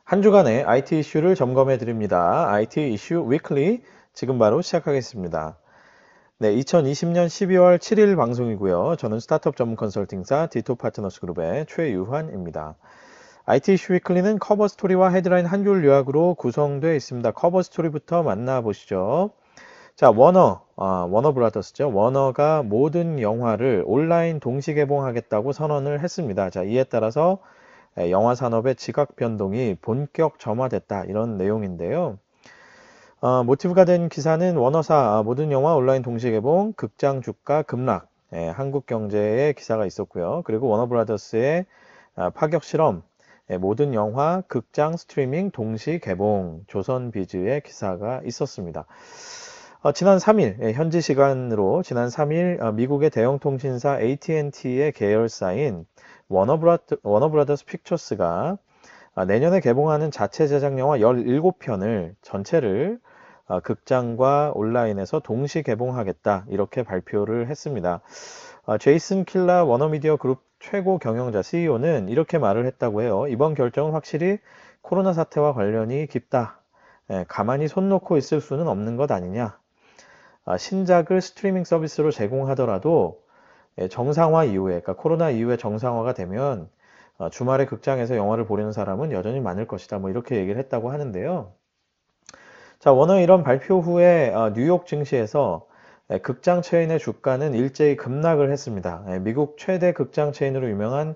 한 주간의 IT 이슈를 점검해 드립니다. IT 이슈 위클리 지금 바로 시작하겠습니다. 네, 2020년 12월 7일 방송이고요. 저는 스타트업 전문 컨설팅사 디토 파트너스 그룹의 최유환입니다. IT 이슈 위클리는 커버 스토리와 헤드라인 한 줄 요약으로 구성되어 있습니다. 커버 스토리부터 만나보시죠. 자, 워너 브라더스죠. 워너가 모든 영화를 온라인 동시 개봉하겠다고 선언을 했습니다. 자, 이에 따라서 영화 산업의 지각 변동이 본격 점화됐다 이런 내용인데요. 모티브가 된 기사는 워너사 모든 영화 온라인 동시 개봉, 극장 주가 급락, 한국경제의 기사가 있었고요. 그리고 워너브라더스의 파격 실험, 모든 영화 극장 스트리밍 동시 개봉, 조선비즈의 기사가 있었습니다. 지난 3일, 현지 시간으로 지난 3일 미국의 대형 통신사 AT&T의 계열사인 워너브라더스 픽처스가 내년에 개봉하는 자체 제작 영화 17편을 전체를 극장과 온라인에서 동시 개봉하겠다 이렇게 발표를 했습니다. 제이슨 킬라 워너미디어 그룹 최고 경영자 CEO는 이렇게 말을 했다고 해요. 이번 결정은 확실히 코로나 사태와 관련이 깊다. 가만히 손 놓고 있을 수는 없는 것 아니냐. 신작을 스트리밍 서비스로 제공하더라도 정상화 이후에, 그러니까 코로나 이후에 정상화가 되면 주말에 극장에서 영화를 보려는 사람은 여전히 많을 것이다. 뭐 이렇게 얘기를 했다고 하는데요. 자, 워너 이런 발표 후에 뉴욕 증시에서 극장 체인의 주가는 일제히 급락을 했습니다. 미국 최대 극장 체인으로 유명한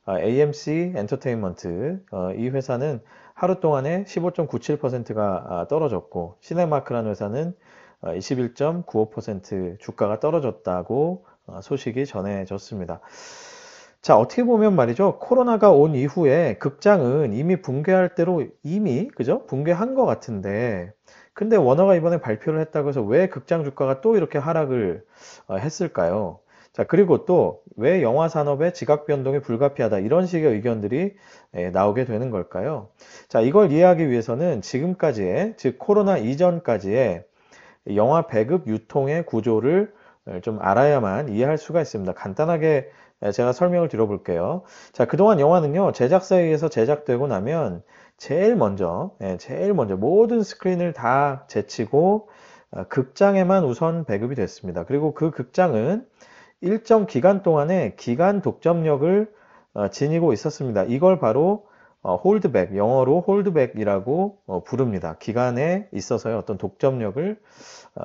AMC 엔터테인먼트 이 회사는 하루 동안에 15.97%가 떨어졌고 시네마크라는 회사는 21.95% 주가가 떨어졌다고 소식이 전해졌습니다. 자, 어떻게 보면 말이죠. 코로나가 온 이후에 극장은 이미 붕괴할 대로 이미, 그죠? 붕괴한 것 같은데, 근데 워너가 이번에 발표를 했다고 해서 왜 극장 주가가 또 이렇게 하락을 했을까요? 자, 그리고 또 왜 영화 산업의 지각 변동이 불가피하다 이런 식의 의견들이 나오게 되는 걸까요? 자, 이걸 이해하기 위해서는 지금까지의, 즉 코로나 이전까지의 영화 배급 유통의 구조를 좀 알아야만 이해할 수가 있습니다. 간단하게 제가 설명을 드려볼게요. 자, 그동안 영화는요, 제작사에 의해서 제작되고 나면 제일 먼저 모든 스크린을 다 제치고 극장에만 우선 배급이 됐습니다. 그리고 그 극장은 일정 기간 동안에 기간 독점력을 지니고 있었습니다. 이걸 바로 홀드백, 영어로 홀드백이라고 부릅니다. 기간에 있어서의 어떤 독점력을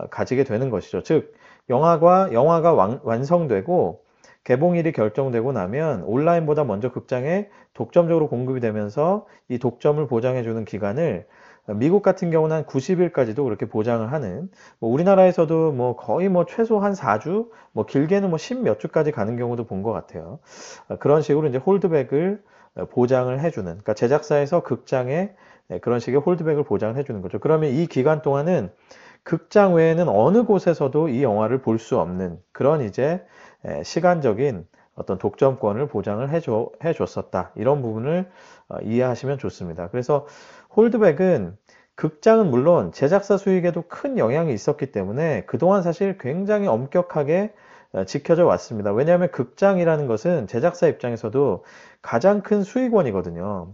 가지게 되는 것이죠. 즉, 영화가 완성되고 개봉일이 결정되고 나면 온라인보다 먼저 극장에 독점적으로 공급이 되면서 이 독점을 보장해주는 기간을 미국 같은 경우는 한 90일까지도 그렇게 보장을 하는, 뭐 우리나라에서도 뭐 거의 뭐 최소 한 4주, 뭐 길게는 뭐 10 몇 주까지 가는 경우도 본 것 같아요. 그런 식으로 이제 홀드백을 보장을 해주는, 그러니까 제작사에서 극장에 그런 식의 홀드백을 보장을 해주는 거죠. 그러면 이 기간 동안은 극장 외에는 어느 곳에서도 이 영화를 볼 수 없는 그런 이제 시간적인 어떤 독점권을 보장을 해줬었다. 이런 부분을 이해하시면 좋습니다. 그래서 홀드백은 극장은 물론 제작사 수익에도 큰 영향이 있었기 때문에 그동안 사실 굉장히 엄격하게 지켜져 왔습니다. 왜냐하면 극장이라는 것은 제작사 입장에서도 가장 큰 수익원이거든요.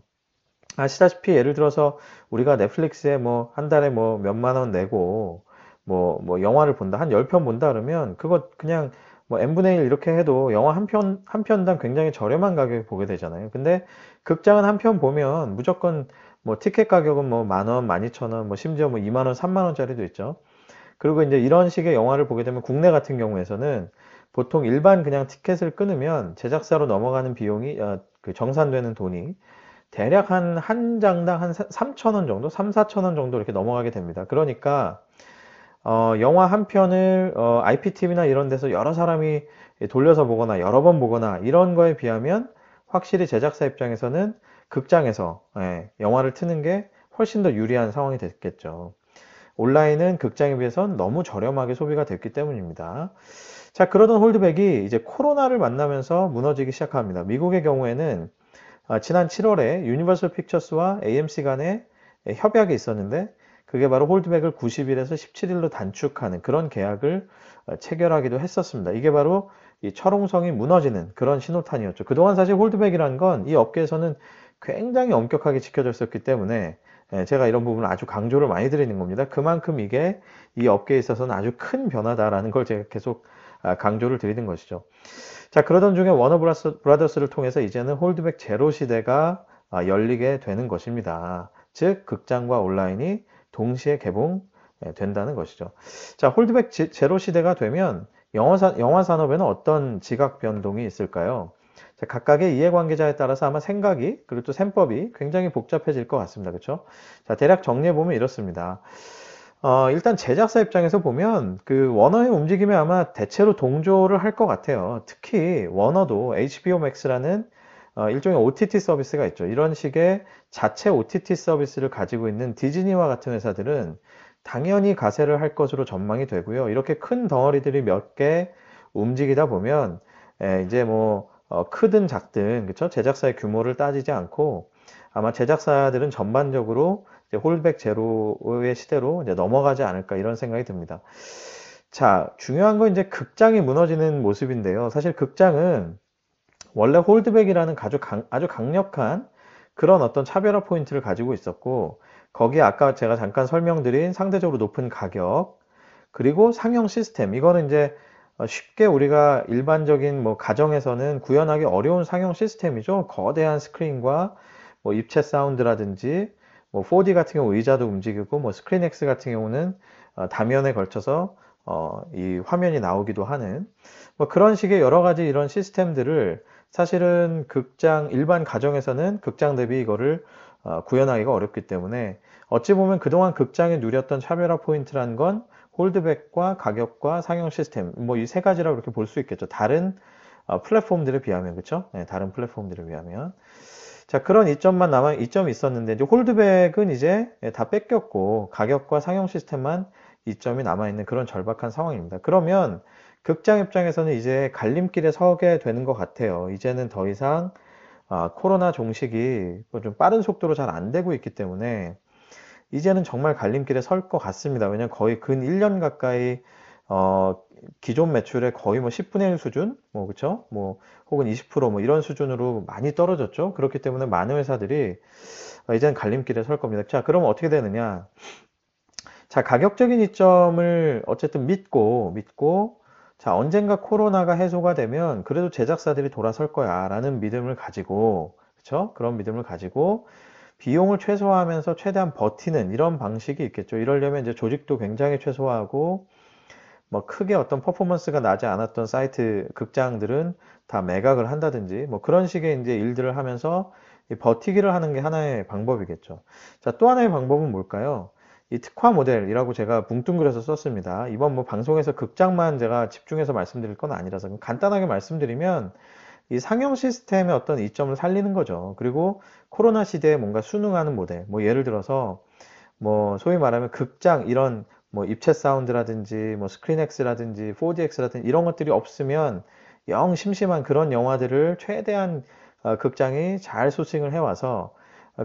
아시다시피 예를 들어서 우리가 넷플릭스에 뭐 한 달에 뭐 몇만 원 내고 뭐 영화를 본다. 한 10편 본다 그러면 그거 그냥 뭐 n분의 1 이렇게 해도 영화 한 편당 굉장히 저렴한 가격에 보게 되잖아요. 근데 극장은 한 편 보면 무조건 뭐 티켓 가격은 뭐 만 원, 12,000원, 뭐 심지어 뭐 2만 원, 3만 원짜리도 있죠. 그리고 이제 이런 식의 영화를 보게 되면 국내 같은 경우에서는 보통 일반 그냥 티켓을 끊으면 제작사로 넘어가는 비용이 그 정산되는 돈이 대략 한 장당 한 3,000원 정도, 3, 4,000원 정도 이렇게 넘어가게 됩니다. 그러니까 영화 한 편을 IPTV나 이런 데서 여러 사람이 돌려서 보거나 여러 번 보거나 이런 거에 비하면 확실히 제작사 입장에서는 극장에서 영화를 트는 게 훨씬 더 유리한 상황이 됐겠죠. 온라인은 극장에 비해서는 너무 저렴하게 소비가 됐기 때문입니다. 자, 그러던 홀드백이 이제 코로나를 만나면서 무너지기 시작합니다. 미국의 경우에는 지난 7월에 유니버설 픽처스와 AMC 간에 협약이 있었는데 그게 바로 홀드백을 90일에서 17일로 단축하는 그런 계약을 체결하기도 했었습니다. 이게 바로 이 철옹성이 무너지는 그런 신호탄이었죠. 그동안 사실 홀드백이라는 건 이 업계에서는 굉장히 엄격하게 지켜졌었기 때문에 제가 이런 부분을 아주 강조를 많이 드리는 겁니다. 그만큼 이게 이 업계에 있어서는 아주 큰 변화다라는 걸 제가 계속 강조를 드리는 것이죠. 자, 그러던 중에 워너 브라더스를 통해서 이제는 홀드백 제로 시대가 열리게 되는 것입니다. 즉, 극장과 온라인이 동시에 개봉된다는 것이죠. 자, 홀드백 제로 시대가 되면 영화 산업에는 어떤 지각 변동이 있을까요? 자, 각각의 이해관계자에 따라서 아마 생각이 그리고 또 셈법이 굉장히 복잡해질 것 같습니다. 그렇죠? 자, 대략 정리해보면 이렇습니다. 일단 제작사 입장에서 보면 그 워너의 움직임에 아마 대체로 동조를 할 것 같아요. 특히 워너도 HBO Max라는 일종의 OTT 서비스가 있죠. 이런 식의 자체 OTT 서비스를 가지고 있는 디즈니와 같은 회사들은 당연히 가세를 할 것으로 전망이 되고요. 이렇게 큰 덩어리들이 몇 개 움직이다 보면 이제 뭐 크든 작든 그쵸? 제작사의 규모를 따지지 않고 아마 제작사들은 전반적으로 이제 홀백 제로의 시대로 이제 넘어가지 않을까 이런 생각이 듭니다. 자, 중요한 건 이제 극장이 무너지는 모습인데요. 사실 극장은 원래 홀드백이라는 아주 강력한 그런 어떤 차별화 포인트를 가지고 있었고, 거기에 아까 제가 잠깐 설명드린 상대적으로 높은 가격, 그리고 상영 시스템, 이거는 이제 쉽게 우리가 일반적인 뭐 가정에서는 구현하기 어려운 상영 시스템이죠. 거대한 스크린과 뭐 입체 사운드라든지 뭐 4D 같은 경우 의자도 움직이고 뭐 스크린X 같은 경우는 다면에 걸쳐서 이 화면이 나오기도 하는 뭐 그런 식의 여러 가지 이런 시스템들을 사실은 일반 가정에서는 극장 대비 이거를 구현하기가 어렵기 때문에 어찌 보면 그동안 극장이 누렸던 차별화 포인트란 건 홀드백과 가격과 상영 시스템 뭐 이 세 가지라고 이렇게 볼 수 있겠죠. 다른 플랫폼들에 비하면 그렇죠? 네, 다른 플랫폼들에 비하면 자 그런 이점이 있었는데 이제 홀드백은 이제 다 뺏겼고 가격과 상영 시스템만 이점이 남아있는 그런 절박한 상황입니다. 그러면 극장 입장에서는 이제 갈림길에 서게 되는 것 같아요. 이제는 더 이상 코로나 종식이 좀 빠른 속도로 잘 안 되고 있기 때문에 이제는 정말 갈림길에 설 것 같습니다. 왜냐면 거의 근 1년 가까이 기존 매출의 거의 뭐 10분의 1 수준, 뭐 그쵸? 뭐 혹은 20%뭐 이런 수준으로 많이 떨어졌죠. 그렇기 때문에 많은 회사들이 이제는 갈림길에 설 겁니다. 자, 그러면 어떻게 되느냐? 자, 가격적인 이점을 어쨌든 믿고 자, 언젠가 코로나가 해소가 되면 그래도 제작사들이 돌아설 거야 라는 믿음을 가지고 그쵸? 그런 믿음을 가지고 비용을 최소화하면서 최대한 버티는 이런 방식이 있겠죠. 이러려면 이제 조직도 굉장히 최소화하고 뭐 크게 어떤 퍼포먼스가 나지 않았던 사이트 극장들은 다 매각을 한다든지 뭐 그런 식의 이제 일들을 하면서 버티기를 하는 게 하나의 방법이겠죠. 자, 또 하나의 방법은 뭘까요? 이 특화 모델이라고 제가 뭉뚱그려서 썼습니다. 이번 뭐 방송에서 극장만 제가 집중해서 말씀드릴 건 아니라서 간단하게 말씀드리면 이 상영 시스템의 어떤 이점을 살리는 거죠. 그리고 코로나 시대에 뭔가 순응하는 모델, 뭐 예를 들어서 뭐 소위 말하면 극장 이런 뭐 입체 사운드라든지 뭐 스크린X라든지 4DX라든지 이런 것들이 없으면 영 심심한 그런 영화들을 최대한 극장이 잘 소싱을 해와서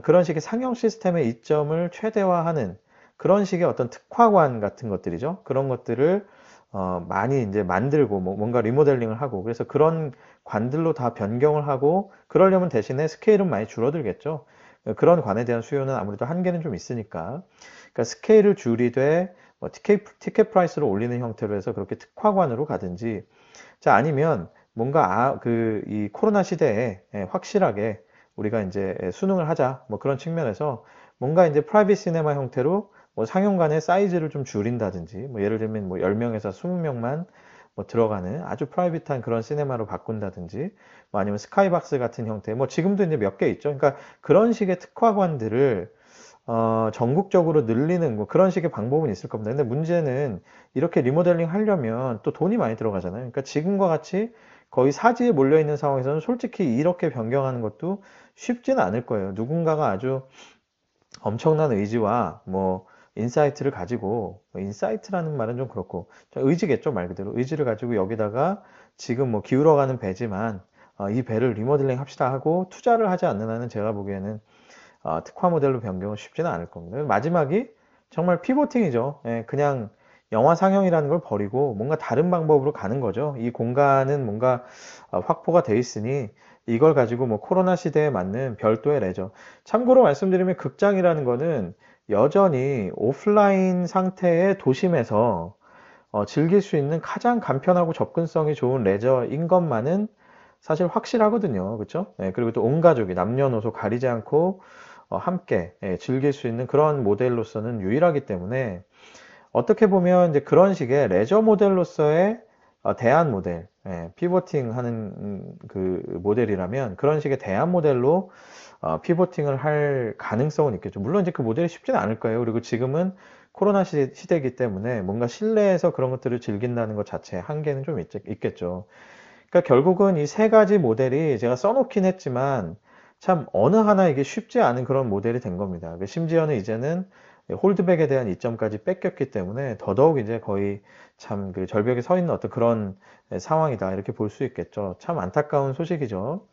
그런 식의 상영 시스템의 이점을 최대화하는 그런 식의 어떤 특화관 같은 것들이죠. 그런 것들을 많이 이제 만들고 뭔가 리모델링을 하고 그래서 그런 관들로 다 변경을 하고 그러려면 대신에 스케일은 많이 줄어들겠죠. 그런 관에 대한 수요는 아무래도 한계는 좀 있으니까. 그러니까 스케일을 줄이되 뭐 티켓 프라이스를 올리는 형태로 해서 그렇게 특화관으로 가든지 자 아니면 뭔가 이 코로나 시대에 확실하게 우리가 이제 수능을 하자 뭐 그런 측면에서 뭔가 이제 프라이빗 시네마 형태로 뭐 상영관의 사이즈를 좀 줄인다든지 뭐 예를 들면 뭐 10명에서 20명만 뭐 들어가는 아주 프라이빗한 그런 시네마로 바꾼다든지 뭐 아니면 스카이박스 같은 형태 뭐 지금도 이제 몇 개 있죠. 그러니까 그런 식의 특화관들을 전국적으로 늘리는 뭐 그런 식의 방법은 있을 겁니다. 근데 문제는 이렇게 리모델링 하려면 또 돈이 많이 들어가잖아요. 그러니까 지금과 같이 거의 사지에 몰려 있는 상황에서는 솔직히 이렇게 변경하는 것도 쉽지는 않을 거예요. 누군가가 아주 엄청난 의지와 뭐 인사이트를 가지고 인사이트라는 말은 좀 그렇고 의지겠죠 말 그대로 의지를 가지고 여기다가 지금 뭐 기울어가는 배지만 이 배를 리모델링 합시다 하고 투자를 하지 않는 한은 제가 보기에는 특화 모델로 변경은 쉽지는 않을 겁니다. 마지막이 정말 피보팅이죠. 예, 그냥 영화 상영이라는 걸 버리고 뭔가 다른 방법으로 가는 거죠. 이 공간은 뭔가 확보가 돼 있으니 이걸 가지고 뭐 코로나 시대에 맞는 별도의 레저. 참고로 말씀드리면 극장이라는 거는 여전히 오프라인 상태의 도심에서 즐길 수 있는 가장 간편하고 접근성이 좋은 레저인 것만은 사실 확실하거든요. 그렇죠? 네, 그리고 또 온 가족이 남녀노소 가리지 않고 함께 즐길 수 있는 그런 모델로서는 유일하기 때문에 어떻게 보면 이제 그런 식의 레저 모델로서의 대안 모델, 피보팅 하는 그 모델이라면 그런 식의 대안 모델로 피보팅을 할 가능성은 있겠죠. 물론 이제 그 모델이 쉽지는 않을 거예요. 그리고 지금은 코로나 시대이기 때문에 뭔가 실내에서 그런 것들을 즐긴다는 것 자체에 한계는 좀 있겠죠. 그러니까 결국은 이 세 가지 모델이 제가 써놓긴 했지만 참 어느 하나 이게 쉽지 않은 그런 모델이 된 겁니다. 그러니까 심지어는 이제는 홀드백에 대한 이점까지 뺏겼기 때문에 더더욱 이제 거의 참 그 절벽에 서 있는 어떤 그런 상황이다 이렇게 볼 수 있겠죠. 참 안타까운 소식이죠.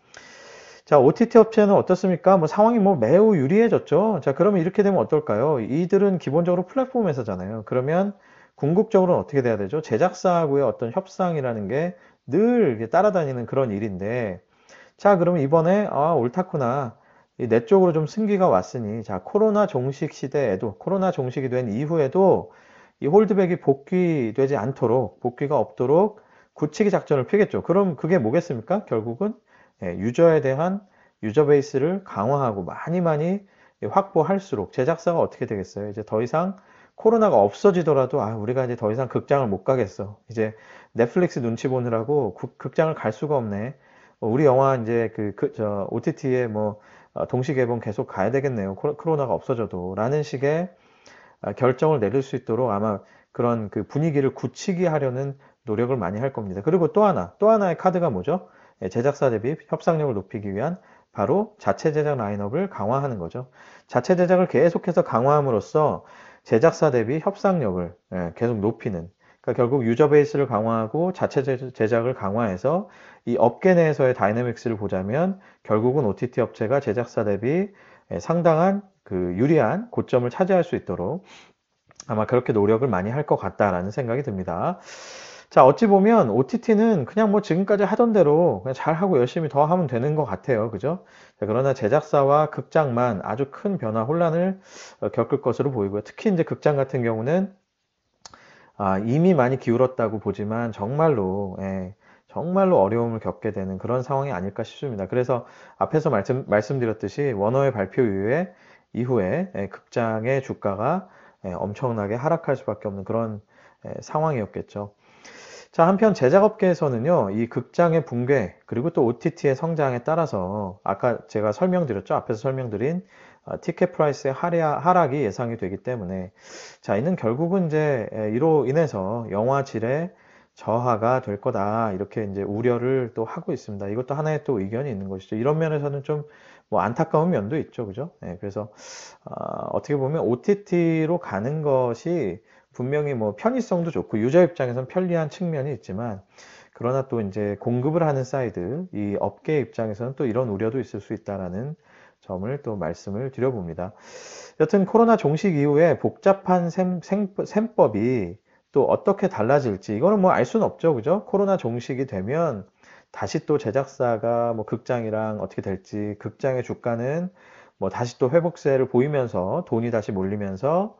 자, OTT 업체는 어떻습니까? 뭐 상황이 뭐 매우 유리해졌죠. 자, 그러면 이렇게 되면 어떨까요? 이들은 기본적으로 플랫폼 회사잖아요. 그러면 궁극적으로는 어떻게 돼야 되죠? 제작사하고의 어떤 협상이라는 게 늘 따라다니는 그런 일인데, 자, 그러면 이번에 옳다구나. 내 쪽으로 좀 승기가 왔으니, 자, 코로나 종식 시대에도, 코로나 종식이 된 이후에도 이 홀드백이 복귀되지 않도록, 복귀가 없도록 굳히기 작전을 펴겠죠. 그럼 그게 뭐겠습니까? 결국은 유저에 대한 유저 베이스를 강화하고 많이 확보할수록 제작사가 어떻게 되겠어요? 이제 더 이상 코로나가 없어지더라도 우리가 이제 더 이상 극장을 못 가겠어. 이제 넷플릭스 눈치 보느라고 극장을 갈 수가 없네. 우리 영화 이제 OTT에 뭐 동시 개봉 계속 가야 되겠네요. 코로나가 없어져도 라는 식의 결정을 내릴 수 있도록 아마 그런 그 분위기를 굳히게 하려는 노력을 많이 할 겁니다. 그리고 또 하나의 카드가 뭐죠? 제작사 대비 협상력을 높이기 위한 바로 자체 제작 라인업을 강화하는 거죠. 자체 제작을 계속해서 강화함으로써 제작사 대비 협상력을 계속 높이는, 그러니까 결국 유저 베이스를 강화하고 자체 제작을 강화해서 이 업계 내에서의 다이내믹스를 보자면 결국은 OTT 업체가 제작사 대비 상당한 그 유리한 고점을 차지할 수 있도록 아마 그렇게 노력을 많이 할 것 같다라는 생각이 듭니다. 자, 어찌 보면 OTT는 그냥 뭐 지금까지 하던 대로 그냥 잘하고 열심히 더 하면 되는 것 같아요. 그죠? 자, 그러나 제작사와 극장만 아주 큰 변화, 혼란을 겪을 것으로 보이고요. 특히 이제 극장 같은 경우는 이미 많이 기울었다고 보지만 정말로 어려움을 겪게 되는 그런 상황이 아닐까 싶습니다. 그래서 앞에서 말씀드렸듯이 원어의 발표 이후에 극장의 주가가 엄청나게 하락할 수밖에 없는 그런 상황이었겠죠. 자, 한편 제작업계에서는요, 이 극장의 붕괴, 그리고 또 OTT의 성장에 따라서, 아까 제가 설명드렸죠? 앞에서 설명드린 티켓 프라이스의 하락이 예상이 되기 때문에, 자, 이는 결국은 이제 이로 인해서 영화 질의 저하가 될 거다. 이렇게 이제 우려를 또 하고 있습니다. 이것도 하나의 또 의견이 있는 것이죠. 이런 면에서는 좀 뭐 안타까운 면도 있죠. 그죠? 그래서, 어떻게 보면 OTT로 가는 것이 분명히 뭐 편의성도 좋고 유저 입장에서는 편리한 측면이 있지만 그러나 또 이제 공급을 하는 사이드 이 업계 입장에서는 또 이런 우려도 있을 수 있다라는 점을 또 말씀을 드려봅니다. 여튼 코로나 종식 이후에 복잡한 셈법이 또 어떻게 달라질지 이거는 뭐 알 수는 없죠. 그죠? 코로나 종식이 되면 다시 또 제작사가 뭐 극장이랑 어떻게 될지 극장의 주가는 뭐 다시 또 회복세를 보이면서 돈이 다시 몰리면서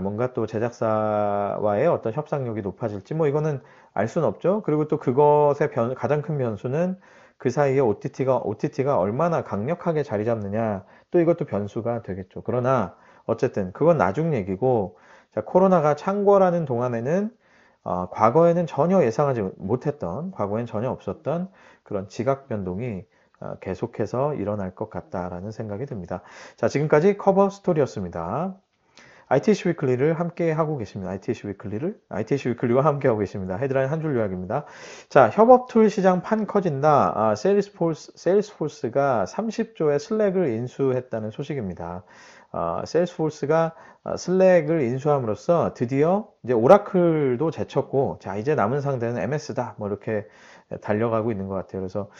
뭔가 또 제작사와의 어떤 협상력이 높아질지 뭐 이거는 알 수는 없죠. 그리고 또 그것의 가장 큰 변수는 그 사이에 OTT가 얼마나 강력하게 자리 잡느냐 또 이것도 변수가 되겠죠. 그러나 어쨌든 그건 나중 얘기고 자, 코로나가 창궐하는 동안에는 과거에는 전혀 예상하지 못했던 과거엔 전혀 없었던 그런 지각 변동이 계속해서 일어날 것 같다라는 생각이 듭니다. 자, 지금까지 커버 스토리였습니다. ITC 위클리를 함께 하고 계십니다. ITC 위클리와 함께 하고 계십니다. 헤드라인 한 줄 요약입니다. 자, 협업 툴 시장 판 커진다. 세일스포스가 30조의 슬랙을 인수했다는 소식입니다. 세일스포스가 슬랙을 인수함으로써 드디어 이제 오라클도 제쳤고, 자, 이제 남은 상대는 MS다. 뭐 이렇게 달려가고 있는 것 같아요. 그래서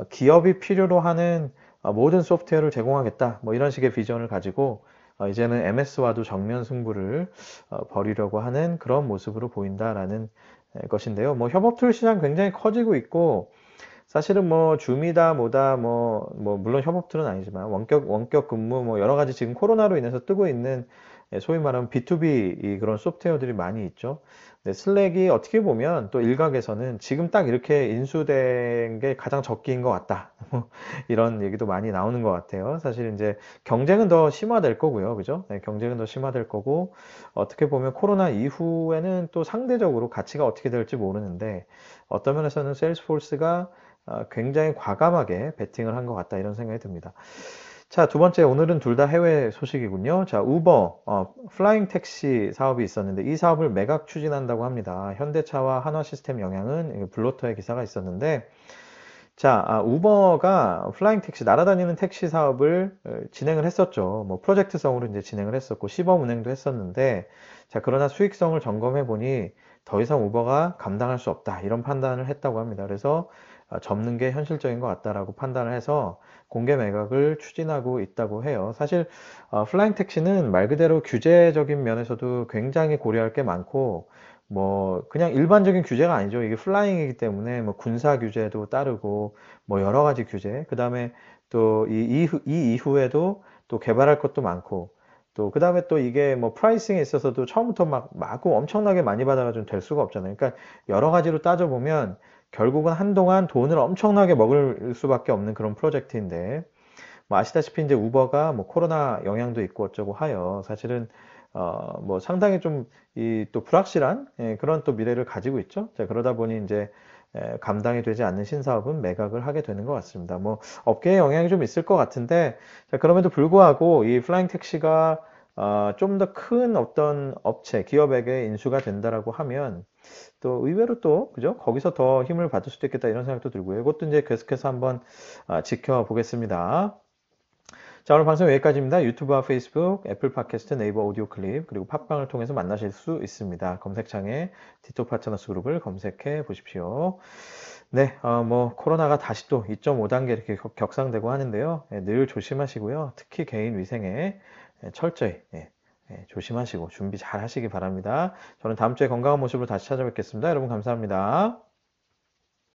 기업이 필요로 하는 모든 소프트웨어를 제공하겠다. 뭐 이런 식의 비전을 가지고 이제는 MS와도 정면 승부를 벌이려고 하는 그런 모습으로 보인다라는 것인데요. 뭐 협업 툴 시장 굉장히 커지고 있고 사실은 뭐 줌이다 뭐다 뭐 물론 협업들은 아니지만 원격 근무 뭐 여러 가지 지금 코로나로 인해서 뜨고 있는 소위 말하면 B2B 이 그런 소프트웨어들이 많이 있죠. 네, 슬랙이 어떻게 보면 또 일각에서는 지금 딱 이렇게 인수된 게 가장 적기인 것 같다. 이런 얘기도 많이 나오는 것 같아요. 사실 이제 경쟁은 더 심화될 거고요. 그죠? 네, 경쟁은 더 심화될 거고 어떻게 보면 코로나 이후에는 또 상대적으로 가치가 어떻게 될지 모르는데 어떤 면에서는 세일즈포스가 굉장히 과감하게 베팅을 한 것 같다 이런 생각이 듭니다. 자, 두 번째 오늘은 둘 다 해외 소식이군요. 자, 우버 플라잉 택시 사업이 있었는데 이 사업을 매각 추진한다고 합니다. 현대차와 한화시스템 영향은 블로터의 기사가 있었는데 자, 우버가 플라잉 택시 날아다니는 택시 사업을 진행을 했었죠. 뭐 프로젝트성으로 이제 진행을 했었고 시범 운행도 했었는데 자, 그러나 수익성을 점검해 보니 더 이상 우버가 감당할 수 없다 이런 판단을 했다고 합니다. 그래서 접는 게 현실적인 것 같다라고 판단을 해서 공개 매각을 추진하고 있다고 해요. 사실 플라잉 택시는 말 그대로 규제적인 면에서도 굉장히 고려할 게 많고 뭐 그냥 일반적인 규제가 아니죠. 이게 플라잉이기 때문에 뭐 군사 규제도 따르고 뭐 여러 가지 규제, 그 다음에 또 이 이후에도 또 개발할 것도 많고 또 그 다음에 또 이게 뭐 프라이싱에 있어서도 처음부터 막 마구 엄청나게 많이 받아가지고 될 수가 없잖아요. 그러니까 여러 가지로 따져보면 결국은 한동안 돈을 엄청나게 먹을 수밖에 없는 그런 프로젝트인데 뭐 아시다시피 이제 우버가 뭐 코로나 영향도 있고 어쩌고 하여 사실은 뭐 상당히 좀 이 또 불확실한 그런 또 미래를 가지고 있죠. 자, 그러다 보니 이제 감당이 되지 않는 신사업은 매각을 하게 되는 것 같습니다. 뭐 업계에 영향이 좀 있을 것 같은데 자, 그럼에도 불구하고 이 플라잉 택시가 좀 더 큰 어떤 업체, 기업에게 인수가 된다라고 하면 또 의외로 또 그죠? 거기서 더 힘을 받을 수도 있겠다 이런 생각도 들고요. 이것도 이제 계속해서 한번 지켜보겠습니다. 자, 오늘 방송 여기까지입니다. 유튜브와 페이스북, 애플 팟캐스트, 네이버 오디오 클립, 그리고 팟빵을 통해서 만나실 수 있습니다. 검색창에 디토 파트너스 그룹을 검색해 보십시오. 네, 뭐 코로나가 다시 또 2.5단계 이렇게 격상되고 하는데요. 늘 조심하시고요. 특히 개인 위생에 철저히 조심하시고 준비 잘 하시기 바랍니다. 저는 다음 주에 건강한 모습으로 다시 찾아뵙겠습니다. 여러분 감사합니다.